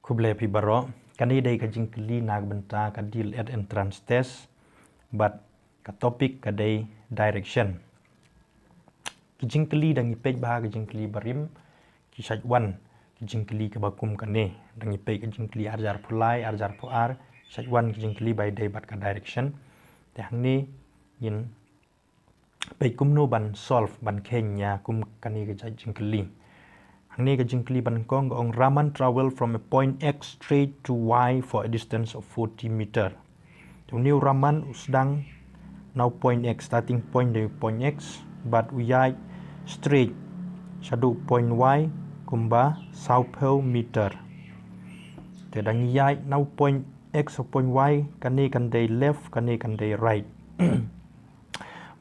Kuble pi baro kani dai ka jingkli nag benta ka D.El.Ed entrance test but ka topic ka dai direction ki jingkli dang ipej bah ka jingkli barim ki sajwan ki jingkli ka bakum kane dang ipej ka jingkli arjar pulai arjar puar sajwan ki jingkli by dai bat ka direction te hangni yin pej kumno ban solve ban kenya kum kani ka jingkli hangni ka jingkli ban kong ong Raman travel from a point X straight to Y for a distance of 40 meter. So new Raman sedang now point X starting point dari point X but uyai straight sadu point Y kumba 60 meter. Tedang yai now point X or point Y kani kan day left kani kan day right.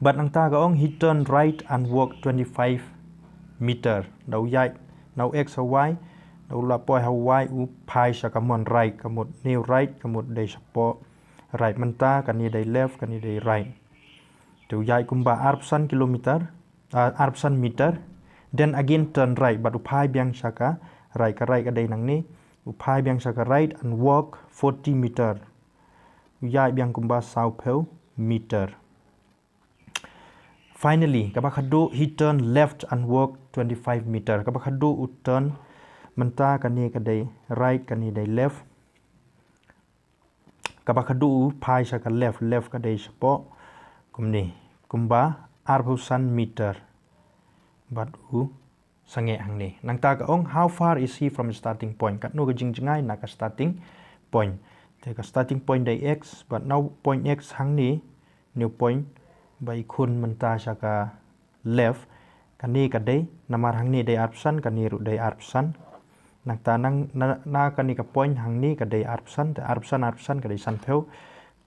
But ang ta gaong he turn right and walk 25 meter. Daw yai now X or Y daw la poi how Y u pai sa kamon right kamot new right kamot day sapo right manta kani day left kani day right. Tu yai kumba arpsan kilometer arpsan meter then again turn right but upai biang saka right ka right ka day nang ni upai biang saka right and walk 40 meter yai biang kumba 60 meter. Finally kabakadu he turn left and walk 25 meter kabakadu u turn menta kani ka day right kani day left kabakadu upai saka left ka day sapo kumni kumba arpsan meter but u sange hangni nang ta ka ong how far is he from the starting point kat no ka jingjingai na ka starting point te ka starting point day X but now point X hangni new point by khun menta saka left kani ka day namar hangni day arpsan kani ru day arpsan nang ta nang na kani ka point hangni ka day arpsan te arpsan ka day sanpheu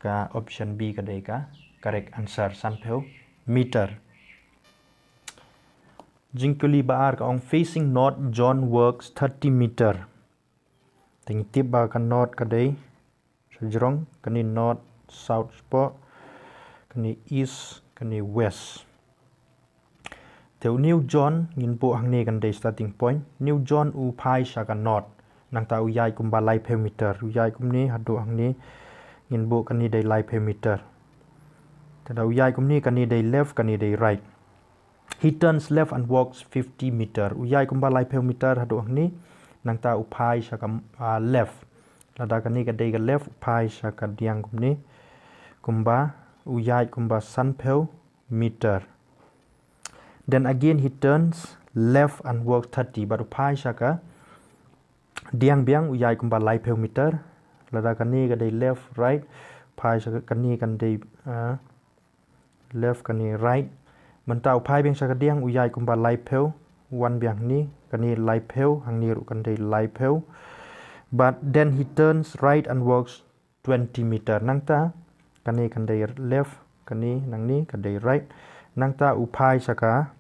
ka option B ka day ka correct answer sanpheu meter. Jingkuli baar ka ong facing north John works 30 meter. Ting tip ba ka north ka day sajrong kani north south spo kani east kani west. Teu New John ngin po hangni kan day starting point New John u pai sa ka north nang ta uyai kumba lai pe meter uyai kumni hadu hangni ngin bo kani day lai pe meter. Tada uyai kumni kani day left kani day right. He turns left and walks 50 meter. Uyai kumba lai pe meter hadu hangni nang ta upai sa ka left. Lada kani ka day ka left upai sa ka diang kumni kumba uyai kumba sanpheu meter. Then again he turns left and walks 30 but upai sa ka diang biang uyai kumba lai pe meter. Lada kani ka day left right upai sa ka kani kan day left kani right menta upai biang sa ka diang uyai kumba lai peu one biang ni kani lai peu hangni ru kan day lai peu but then he turns right and walks 20 meter nang ta kani kan day left kani nang ni kan day right nang ta upai sa ka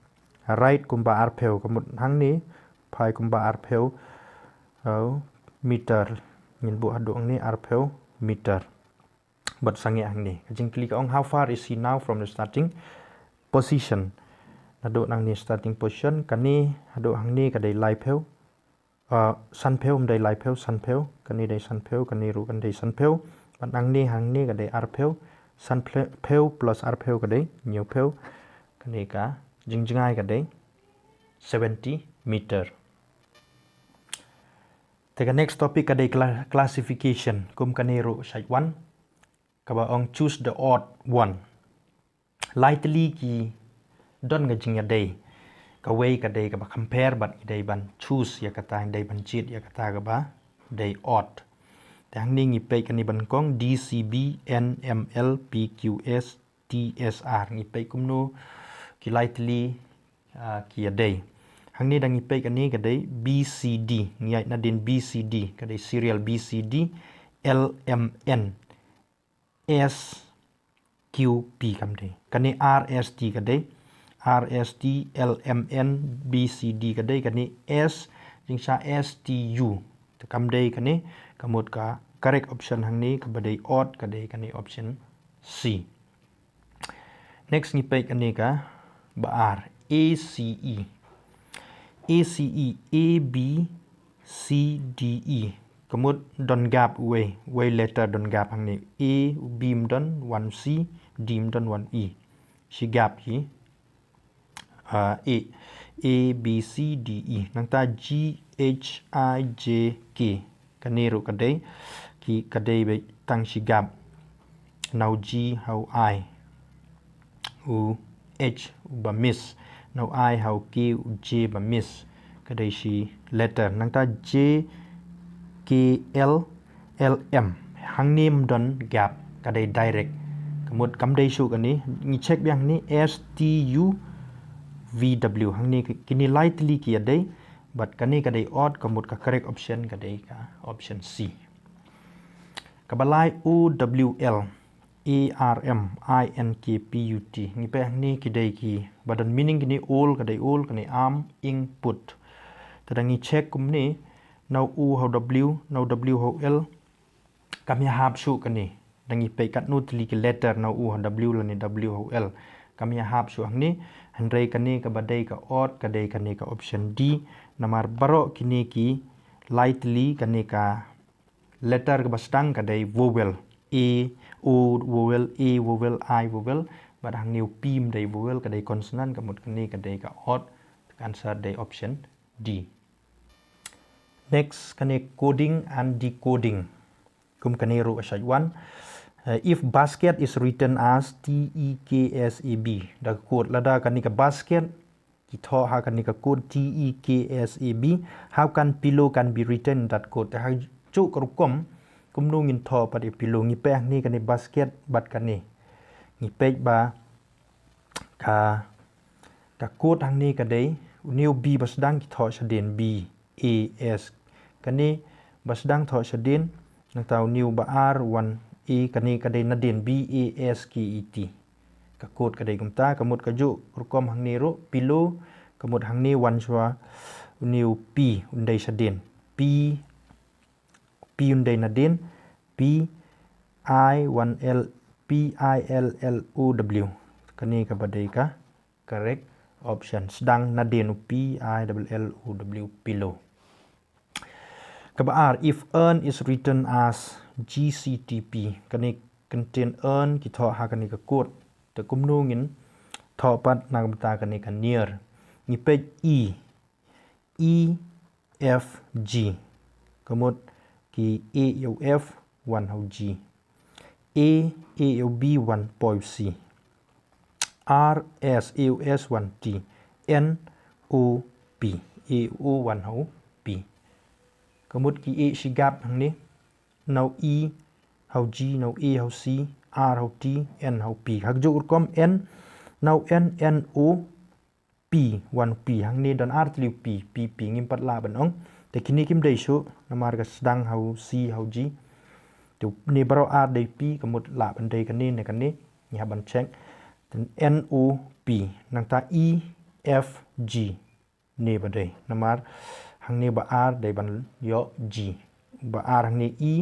right kumba arpeu kamut hangni pai kumba arpeu meter ngin bu hadu angni arpeu meter but sange angni jingkli ka ong how far is he now from the starting position hadu nang ni starting position kani hadu hangni ka dai lai peu san peu dai lai peu san peu kani dai san peu kani ru kan dai san peu but hangni ka dai ar peu san peu plus ar peu ka dai new peu kani ka jingjingai ka dai 70 meter. Take next topic ka dai classification kum kani ru side 1 kaba ong choose the odd one. Lightly ki don ga jingya day ka way ka day ka ba compare but day ban choose ya kata day ban cheat ya kata ka ba day odd. Tang ning i pe kani ban kong DCB NML PQS TSR ngi pe kumno ki lightly ki ya day. Hang ni dang i pe kani ka day BCD ngi na din BCD ka day serial BCD LMN SQP kam day kani RST ka day RST LMN BCD ka day kani S jingsa STU kam day kani kamut ka correct option hangni ka badai odd ka day kani option C. Next ni pe kani ka baar ACE A, B, C, D, E. kemud don gap way letter don gap hang ni a beam don 1c dim don 1e shi gap hi a b c d e nang ta g h I j k kaniru kadai ki kadai be tang shi gap now g how I u h ba miss now I how k u j ba miss kadai shi letter nang ta j k l l m hang nim don gap kadai direct kemud kam dai su kan ni ngi check biang ni s t u v w hang ni kini lightly ki adai but kani kadai odd kemud ka correct option kadai ka option c kabalai o w l a r m I n k p u t ngi pe hang ni kidai ki badan meaning kini all kani arm input tadangi check kum ni now u how w now w how l kami hab su kani dangi pe kat nu tli ki letter now u how w la ni w how l kami hab su hang ni handrai kani ka badai ka odd kadai kani ka option d namar baro kini ki lightly kani ka letter ka bastang kadai vowel a o vowel a vowel I vowel but hang new pim dai vowel kadai consonant kamut kani kadai ka odd answer dai option d next kani coding and decoding kum kani ru asaj 1 if basket is written as t e k s a b da code lada kani ka basket ki tho ha kani ka code t e k s a b how can pillow can be written that code ha chu krukom kumnu ngin tho pa di pillow ngi pe ni kani basket bat kani ngi pe ba ka code hang ni ka dei new b basdang ki tho saden b a s kani basdang tho saden nang taw new ba r 1 e kani kadai na den b a s k e t ka code kadai kumta kamut ka ju rukom hang ni ro pillow kamut hang ni 1 shwa new p undai saden p undai na den p I 1 l p I l l o w kani ka badai ka correct option sedang na den p I l o w pillow kabar if earn is written as GCTP kani contain earn ki tho ha kani ka code te kumnu ngin tho pat nagmta kani ka near ni page e f g kamut ki a u f 1 how g a u b 1 point c r s a u s 1 t n o p a o 1 how p kamut ki a shi gap hang ni now e how g now a how c r how t n how p hak ju kom n now n n o p 1 p hang ni dan r tli p p p ngim pat la ban ong te kini kim dei su namar ka sedang how c how g tu ni baro r dei p kamut la ban dei kan ni ne kan ni nya ban check n o p nang ta e f g ne ba dei namar hang ni ba r dei ban yo g ba r hang ni e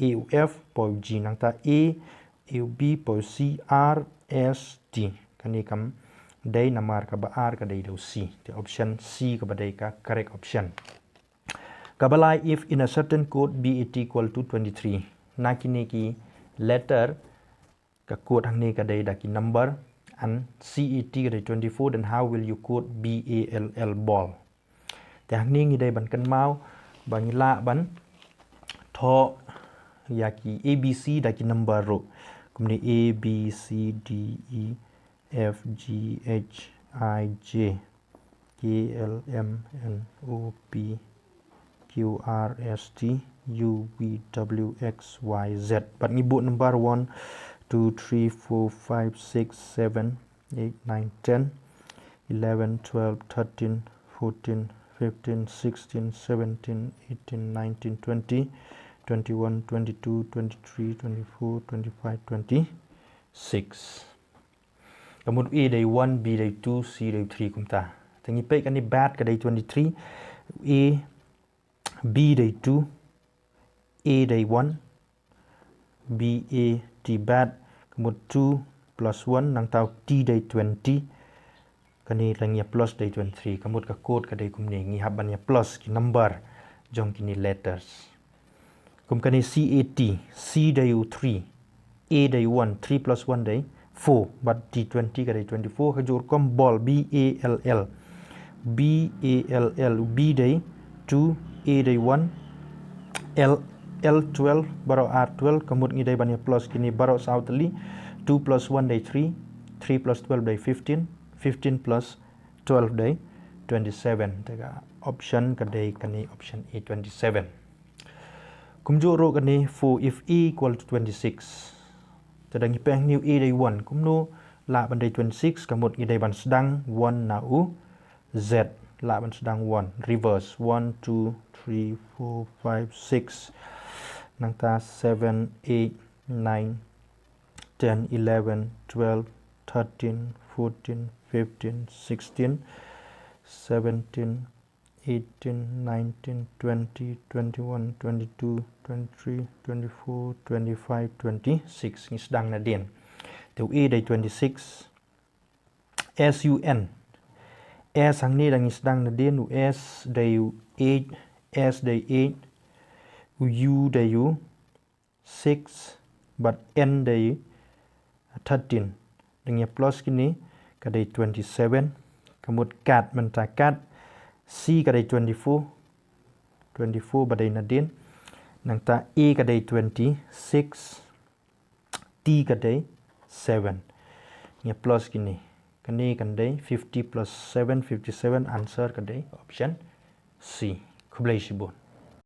a u f po g nang ta a u b po c r s t kani kam dei namar ka ba r ka dei do c the option c ka ba dei ka correct option kabalai if in a certain code b equal to 23 na kini ki letter ka code hang ni ka dei da ki number and cet ka dei 24 then how will you code ball ball te hang ni ngi dei ban kan mau ban la ban tho ya ki abc da ki number ro kumni a b c d e f g h I j k l m n o p q r s t u v w x y z but ni bu number 1 2 3 4 5 6 7 8 9 10 11 12 13 14 15 16 17 18 19 20 21 22 23 24 25 26 kamut a day 1 b day 2 c day 3 kumta tangi pe kan ni bad ka day 23 a b day 2 a day 1 b a t bad kamut 2 plus 1 nang tau t day 20 kani langya plus day 23 kamut ka code ka day kumni ngi haban ya plus ki number jong kini letters kum kani CAT C day 3 A day 1 3 plus 1 day 4 but D20 ka day 24 hajur kom ball BALL B day 2 A day 1 L12 baro R12 kemud ngi day bani plus kini baro sautali 2 plus 1 day 3 3 plus 12 day 15 15 plus 12 day 27 tega option ka day kani option A 27 kumjo ro kani for if E equal to 26 tadang ipeng new A day 1 kumno la ban day 26 kemud ngi day ban sedang 1 na u Z la ban sedang 1 reverse 1 2 3 4 5 6 nangta 7 8 9 10 11 12 13 14 15 16 17 18 19 20 21 22 23 24 25 26 ni sedang na din tu A day 26 SUN S ang ni dang sedang na din S day 8 S day 8 U day 6 but N day 13 dengan plus kini ka day 27 kemud cat mentah cat C ka day 24 baday na din nang ta A ka day 26 T ka day 7 dengan plus kini kani kan day 50 plus 7 57 answer ka day option C kublai sibun